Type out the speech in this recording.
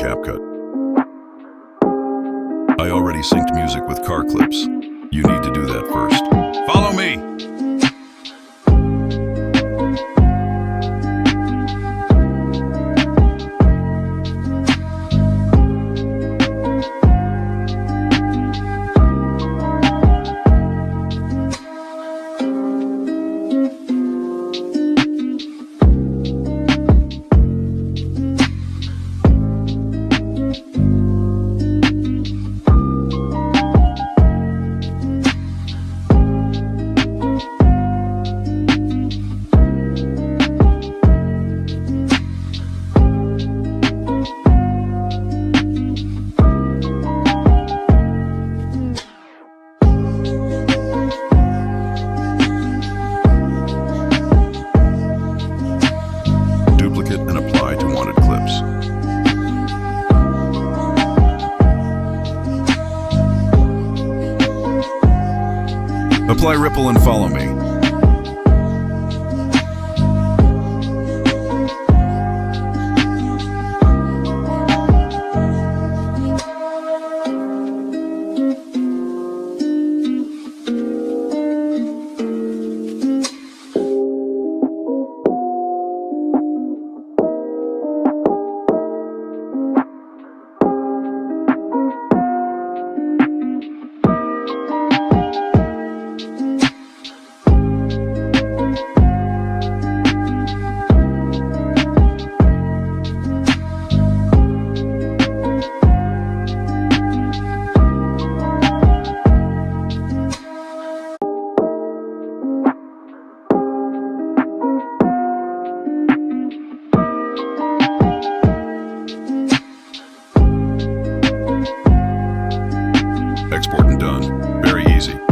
CapCut. I already synced music with car clips. You need to do that first. Follow me! Duplicate and apply to wanted clips. Apply ripple and follow me. Export and done. Very easy.